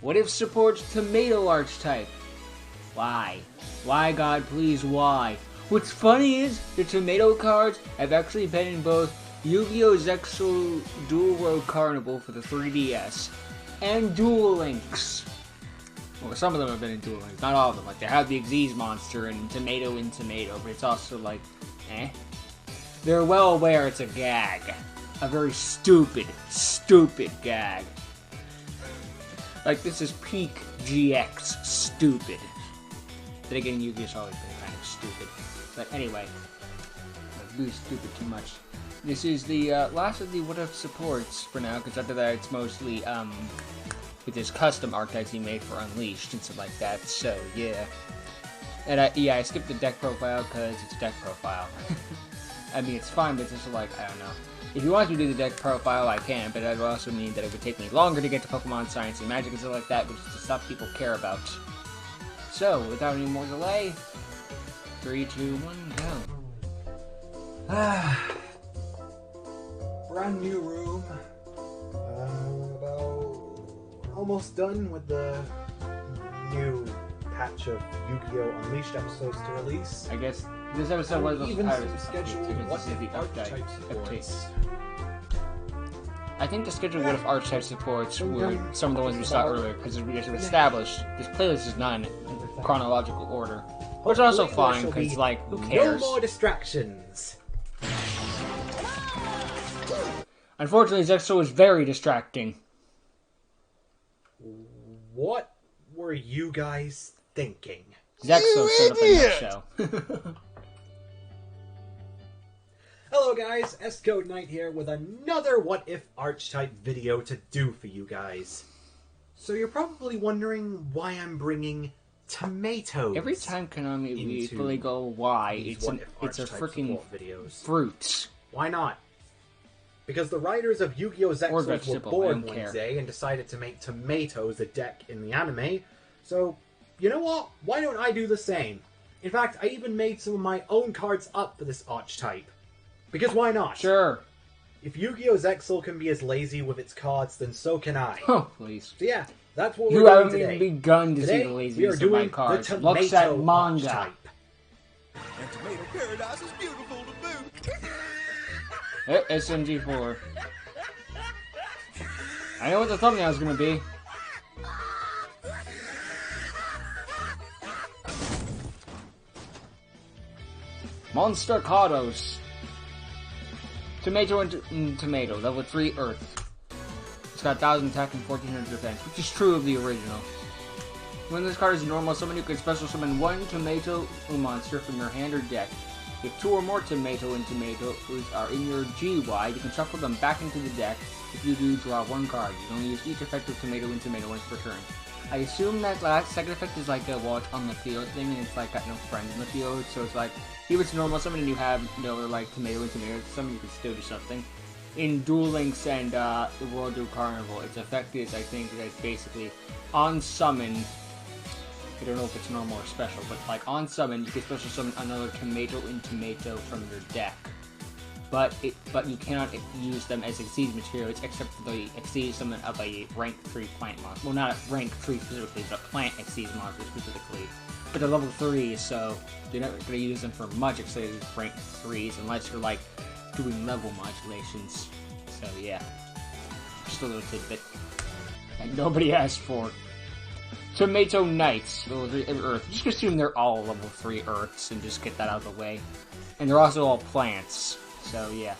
What if supports Tomato archetype? Why? Why, God, please, why? What's funny is, the Tomato cards have actually been in both Yu-Gi-Oh! Zexal Dual World Carnival for the 3DS, and Duel Links. Well, some of them have been in Duel Links, not all of them. Like, they have the Xyz monster and Tomato, but it's also like, eh? They're well aware it's a gag. A very stupid, stupid gag. Like, this is peak GX stupid. Then again, Yu-Gi-Oh's always been kind of stupid. But anyway, I'm really stupid too much. This is the last of the What If supports for now, because after that it's mostly, with his custom archetypes he made for Unleashed and stuff like that, so yeah. And I skipped the deck profile because it's a deck profile. I mean, it's fine, but it's just like, I don't know. If you want me to do the deck profile, I can, but that would also mean that it would take me longer to get to Pokemon Science and Magic and stuff like that, which is the stuff people care about. So, without any more delay, 3, 2, 1, go. Brand new room. About almost done with the new patch of Yu-Gi-Oh! Unleashed episodes to release. I guess this episode was even some scheduled What If archetype update. supports. I think the scheduled What If archetype supports were some of the ones we saw earlier, because we have established this playlist is not in chronological order. Which is also fine, because, like, who cares? No more distractions. Unfortunately, Zexal is very distracting. What were you guys thinking? Zexal showed up in that show. Hello guys, S-Code Knight here with another What If archetype video to do for you guys. So you're probably wondering why I'm bringing tomatoes. Every time Konami we fully go why, it's a freaking fruit. Why not? Because the writers of Yu-Gi-Oh! Zexal were bored one day and decided to make tomatoes a deck in the anime. So, you know what? Why don't I do the same? In fact, I even made some of my own cards up for this archetype. Because why not? Sure. If Yu-Gi-Oh! Zexal can be as lazy with its cards, then so can I. Oh, please. So yeah, that's what you we're doing today. You today. haven't even begun to see the laziness of my cards. Looks at manga. Archetype. And Tomato Paradise is beautiful to boot. SMG4. I know what the thumbnail is going to be. Monster Cardos. Tomato and Tomato, level 3 Earth. It's got 1000 attack and 1400 defense, which is true of the original. When this card is normal summon, you can special summon one Tomato monster from your hand or deck. If 2 or more Tomato and Tomatoes are in your GY, you can shuffle them back into the deck. If you do, draw 1 card. You can only use each effect of Tomato and Tomato once per turn. I assume that second effect is like a watch on the field thing, and it's like got no friends in the field, so it's like, if it's normal summon and you have no like Tomato and Tomato summon, you can still do something. In Duel Links and the World Duel Carnival, its effect is, I think, that it's basically on summon. I don't know if it's normal or special, but like on summon, you can special summon another Tomato and Tomato from your deck. But you cannot use them as Xyz materials except for the Xyz summon of a rank 3 plant monster. Well, not a rank 3 specifically, but a plant Xyz monster specifically. But they're level 3s, so you're not going to use them for much except rank 3s unless you're like doing level modulations. So yeah, just a little tidbit that nobody asked for. Tomato Knights, level 3 Earth. Just assume they're all level 3 Earths and just get that out of the way. And they're also all plants. So yeah,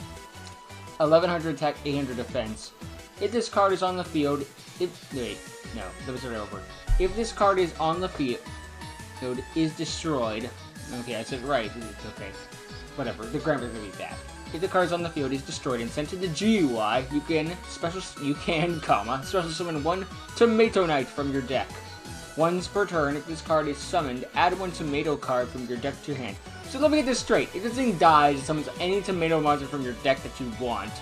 1100 attack, 800 defense. If this card is on the field, let's start over. If this card is on the field, is destroyed. Okay, I said it right. It's okay. Whatever. The grammar's gonna be bad. If the card is on the field, is destroyed and sent to the GUI, you can special summon one Tomato Knight from your deck. Once per turn, if this card is summoned, add one Tomato card from your deck to your hand. So let me get this straight. If this thing dies, it summons any Tomato monster from your deck that you want.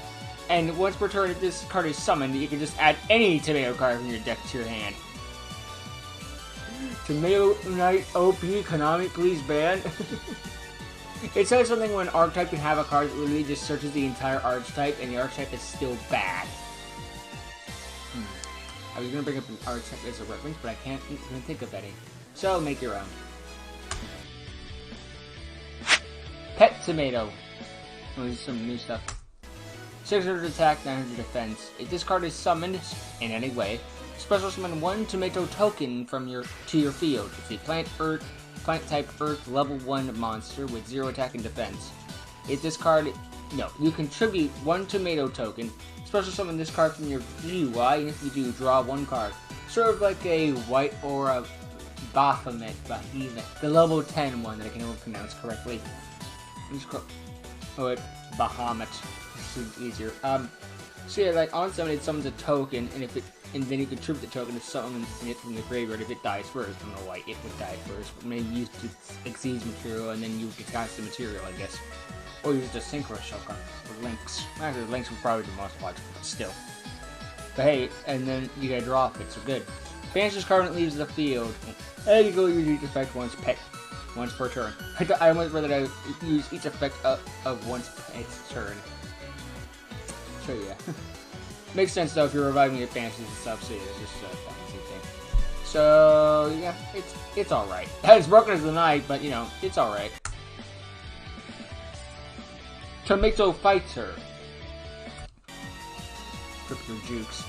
And once per turn, if this card is summoned, you can just add any Tomato card from your deck to your hand. Tomato Knight OP, Konami, please ban. It says something when archetype can have a card that literally just searches the entire archetype, and the archetype is still bad. I was gonna bring up an art tech as a reference, but I can't even think of any. So make your own. Pet Tomato. Oh, this is some new stuff. 600 attack, 900 defense. If this card is summoned in any way, special summon 1 tomato token from your field. It's a plant type earth level 1 monster with 0 attack and defense. If this card, no, you contribute 1 tomato token. Special summon this card from your GUI, and if you do, draw 1 card. Sort of like a white aura Baphomet, the level 10 one that I can never pronounce correctly. Oh wait, Bahamut. This is easier. So yeah, like on summon it summons a token, and then you contribute the token to summon it from the graveyard if it dies first. I don't know why it would die first, but maybe use its Xyz material and then you detach the material, I guess. Or use the Synchro Shulker, or Lynx. Actually, Lynx would probably be the most logical, but still. But hey, and then you get a draw if it's so good. Banish this card when it leaves the field. There you go, use each effect once per turn. I almost rather use each effect of once pet's turn. So yeah. Makes sense though if you're reviving your banishes and stuff, so yeah, it's just a fantasy thing. So yeah, it's alright. It's broken as the night, but you know, it's alright. Tomato Fighter. Crypto Jukes.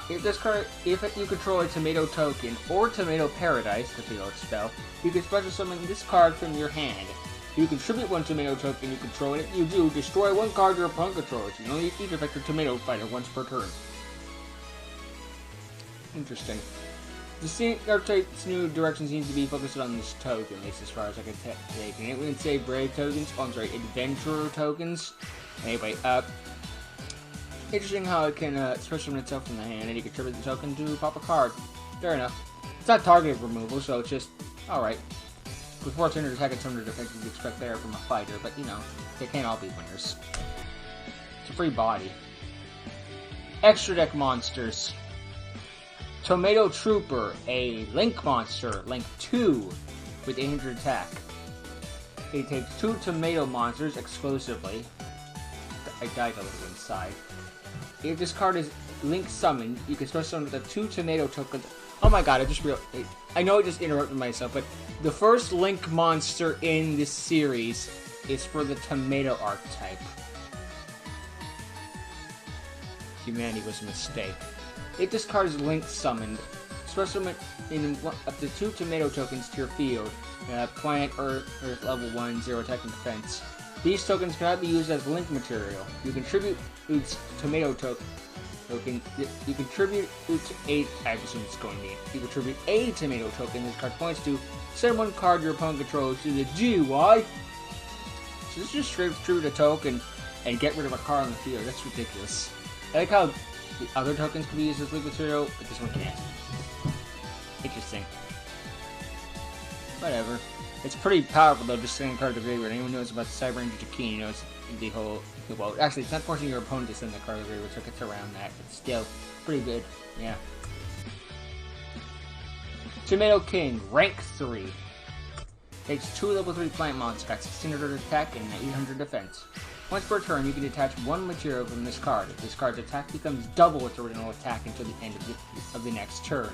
If you control a tomato token or tomato paradise, the field spell, you can special summon this card from your hand. You contribute 1 tomato token you control, and if you do, destroy 1 card your opponent controls. You can only each effect of Tomato Fighter once per turn. Interesting. The archetype's new direction seems to be focused on this token, at least as far as I can take. And it wouldn't say Brave tokens. Oh, I'm sorry, Adventurer tokens. Anyway, interesting how it can special summon itself from the hand, and you contribute the token to pop a card. Fair enough. It's not targeted removal, so it's just alright. With 400 attack and 200 defense, you'd expect there from a fighter, but you know, they can't all be winners. It's a free body. Extra deck monsters. Tomato Trooper, a Link monster, Link 2, with 800 attack. It takes 2 tomato monsters exclusively. I died a little inside. If this card is Link summoned, you can special summon the 2 tomato tokens. Oh my god, I know I just interrupted myself, but the first Link monster in this series is for the tomato archetype. Humanity was a mistake. If this card is Link summoned, special summon up to 2 tomato tokens to your field. Plant Earth level 1, 0 attack and defense. These tokens cannot be used as Link material. You contribute its tomato token. You contribute I assume it's going to be. You contribute a tomato token this card points to. Send 1 card your opponent controls to the GUI. So this just straight contribute a token and get rid of a card on the field. That's ridiculous. I like how the other tokens can be used as Link material, but this one can't. Interesting. Whatever. It's pretty powerful though, just sending a card to the graveyard. Anyone knows about Cyber Ranger Takini knows the whole. Well, actually, it's not forcing your opponent to send the card to the graveyard, so it gets around that, but still, pretty good. Yeah. Tomato King, rank 3. Takes 2 level 3 plant monsters, got 1600 attack and 800 defense. Once per turn, you can detach 1 material from this card. If this card's attack becomes double its original attack until the end of the next turn.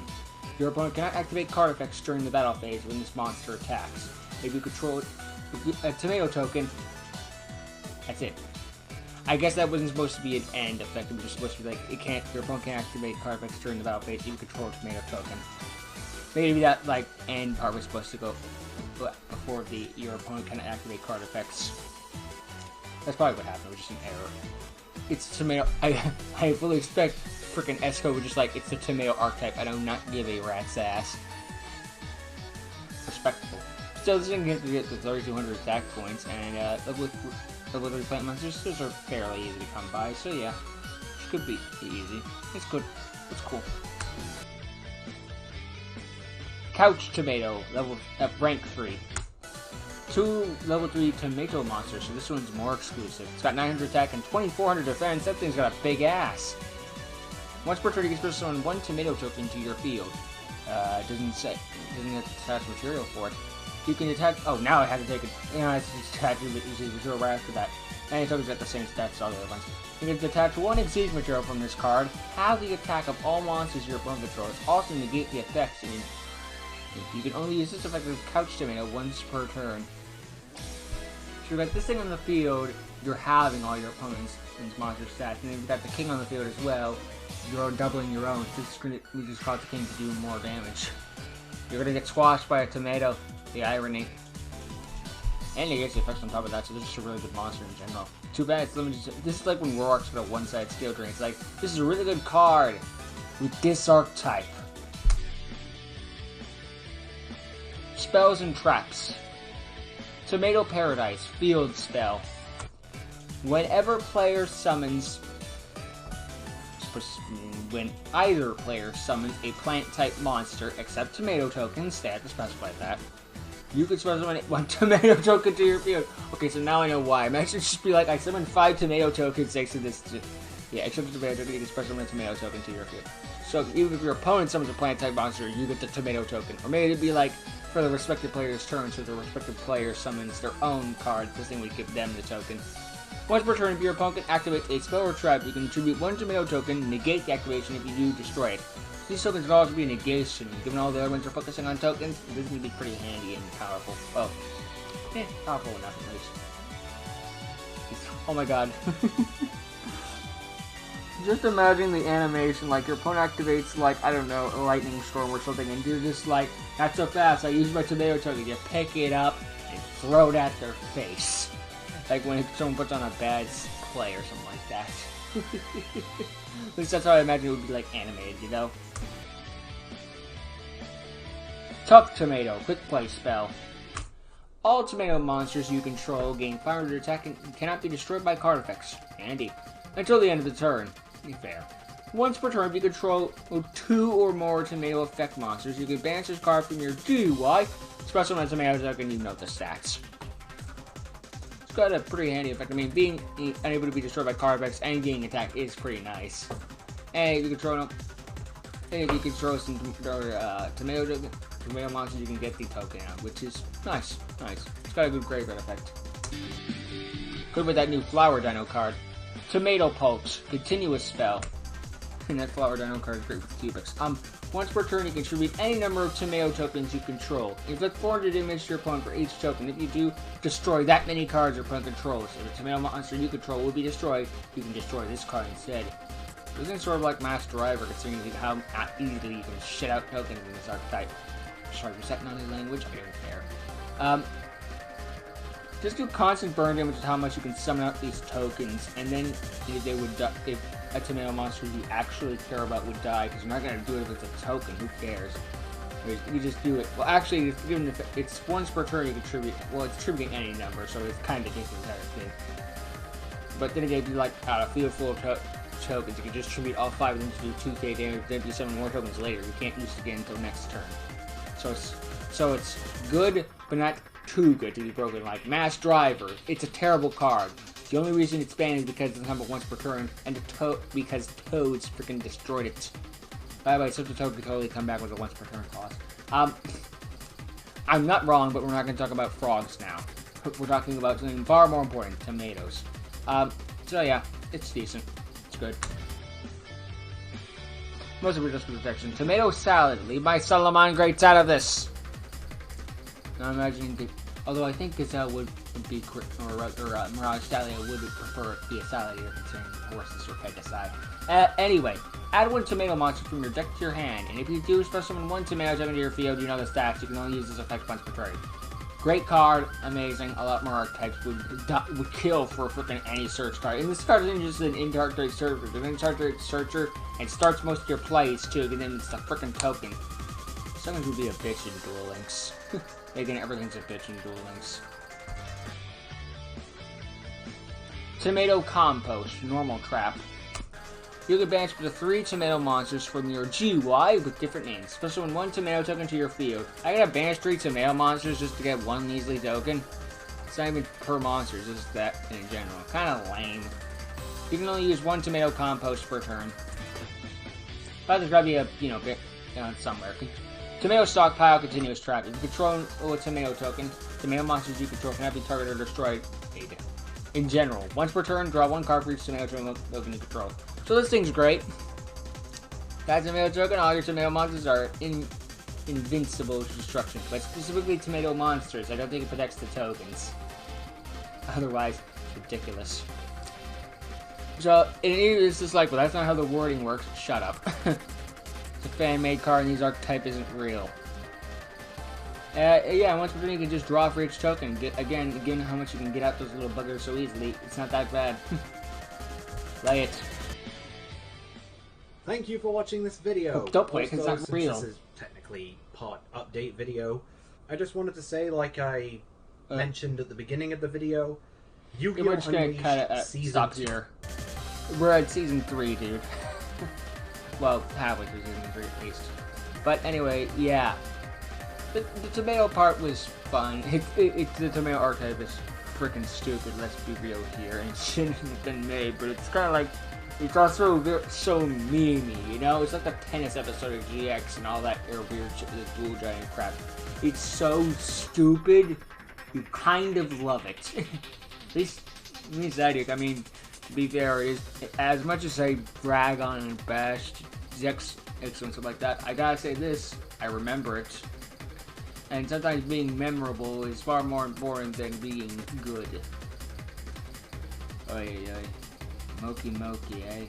Your opponent cannot activate card effects during the battle phase when this monster attacks. If you control a tomato token, that's it. I guess that wasn't supposed to be an end effect. It was just supposed to be like, your opponent can't activate card effects during the battle phase if you control a tomato token. Maybe that, like, end part was supposed to go before your opponent can activate card effects. That's probably what happened. It was just an error. It's tomato. I fully expect freaking Esco would just like, it's the tomato archetype. I do not give a rat's ass. Respectable. So this thing gets the 3,200 attack points, and level 3 plant monsters, those are fairly easy to come by. So yeah, this could be easy. It's good. It's cool. Couch Tomato, rank 3. 2 level 3 tomato monsters, so this one's more exclusive. It's got 900 attack and 2,400 defense. That thing's got a big ass. Once per turn, you can special summon 1 tomato token to your field. Doesn't have to attach material for it. You can attach. Oh, now I have to take it. It's just attached material right after that. And tokens at the same stats as all the other ones. You can detach one Exceed material from this card. Have the attack of all monsters your opponent controls. Also negate the effects. You can only use this effect with Couch Tomato once per turn. So you've got this thing on the field. You're having all your opponent's monster stats, and then you've got the king on the field as well. You're doubling your own. We just cause the king to do more damage. You're gonna get squashed by a tomato. The irony. And it gets the effects on top of that, so this is just a really good monster in general. Too bad it's limited to, this is like when Roark's got a one-sided skill drain. It's like, this is a really good card with this archetype. Spells and traps. Tomato Paradise, field spell. Whenever player summons... When either player summons a plant-type monster, except tomato tokens, they have to specify that. You can summon one tomato token to your field. Okay, so now I know why. I'm actually just be like, I summoned 5 tomato tokens next to this. Yeah, except the tomato token, you can special summon a tomato token to your field. So even if your opponent summons a plant-type monster, you get the tomato token. Or maybe it'd be like, for the respective player's turn, so the respective player summons their own card, this thing would give them the token. Once per turn, if your opponent activates a spell or trap, you can attribute 1 tomato token, negate the activation if you do destroy it. These tokens can also be a negation. Given all the other ones are focusing on tokens, this is going to be pretty handy and powerful. Oh. Powerful enough at least. Oh my god. Just imagine the animation, like your opponent activates, like, I don't know, a lightning storm or something, and you're just like, not so fast, I use my tomato token, you pick it up and throw it at their face. Like when someone puts on a bad play or something like that. At least that's how I imagine it would be like animated, you know? Tough Tomato, quick play spell. All tomato monsters you control gain 500 attack and cannot be destroyed by card effects. Handy. Until the end of the turn. Be fair. Once per turn, if you control 2 or more tomato effect monsters, you can banish this card from your GUI. Special on tomato token, you know the stats. It's got a pretty handy effect. I mean, being unable to be destroyed by card effects and gaining attack is pretty nice. And if you control some tomato monsters, you can get the token out, which is nice. Nice. It's got a good graveyard effect. Good with that new Flower Dino card. Tomato Pulse, continuous spell. And that Flower Dino card is great with cubics. Once per turn, you can contribute any number of tomato tokens you control. Inflict 400 damage to your opponent for each token. If you do, destroy that many cards your opponent controls. If a tomato monster you control will be destroyed, you can destroy this card instead. Isn't it sort of like Mass Driver, considering how easily you can shit out tokens in this archetype? Sorry, was that not a language? I don't care. Just do constant burn damage with how much you can summon out these tokens, and then if a tomato monster you actually care about would die, because you're not going to do it if it's a token, who cares? You just do it. Well, actually, even if it's once per turn you contribute, well, it's tributing any number, so it's kind of just the entire thing. But then again, if you like a field full of tokens, you can just tribute all 5 of them to do 2k damage, then if you summon more tokens later, you can't use it again until next turn. So it's good, but not too good to be broken. Like Mass Driver, it's a terrible card. The only reason it's banned is because it doesn't come up once per turn, and because Toads freaking destroyed it. By the way, such a Toad could totally come back with a once per turn clause. I'm not wrong, but we're not going to talk about frogs now. We're talking about something far more important, tomatoes. So yeah, it's decent. It's good. Most of it just for protection. Tomato salad. Leave my Solomon grates out of this. Now I'm imagining, although I think Gazelle would be, or Mirage Stallion would prefer it to be a salad here, considering horses or Pegasi. Anyway, add 1 tomato monster from your deck to your hand, and if you do special summon 1 tomato token to your field, you know the stats. You can only use this effect once per turn. Great card, amazing. A lot more archetypes would kill for freaking any search card. And this card isn't just an in-archetype searcher. It's an in-archetype searcher, and starts most of your plays too. And then it's the freaking token. Something would be a bitch in Duel Links. Again, everything's a bitch in Duel Links. Tomato Compost, normal trap. You can banish up to 3 tomato monsters from your GUI with different names. Special when 1 tomato token to your field. I gotta banish 3 tomato monsters just to get 1 measly token. It's not even per monster, it's just that in general. Kinda lame. You can only use 1 tomato compost per turn. But there's gotta be a, bit somewhere. Tomato stockpile, continuous trap. If you control a tomato token, tomato monsters you control can have be targeted or destroyed. In general, once per turn, draw 1 card for each tomato token you control. So this thing's great. That tomato token, all your tomato monsters are invincible to destruction, but specifically tomato monsters. I don't think it protects the tokens. Otherwise, it's ridiculous. So, it's just like, well, that's not how the wording works. Shut up. It's a fan-made card, and these archetype isn't real. Yeah, once per turn, you can just draw for each token. Again, how much you can get out those little buggers so easily. It's not that bad. Play it. Thank you for watching this video. Don't play it, because it's not real. This is technically part update video. I just wanted to say, like I mentioned at the beginning of the video, Yugioh Unleashed Season 2. Here. We're at Season 3, dude. Well, halfway through Season 3 at least. But anyway, yeah. The tomato part was fun. The tomato archetype is freaking stupid, let's be real here. And it shouldn't have been made, but it's kind of like, it's also so memey, you know? It's like the tennis episode of GX and all that weird shit with the dual giant crap. It's so stupid, you kind of love it. At least I mean, to be fair, it is, as much as I brag on and bash Zex and stuff like that, I gotta say this, I remember it. And sometimes being memorable is far more important than being good. Oy, oy. Moki, eh?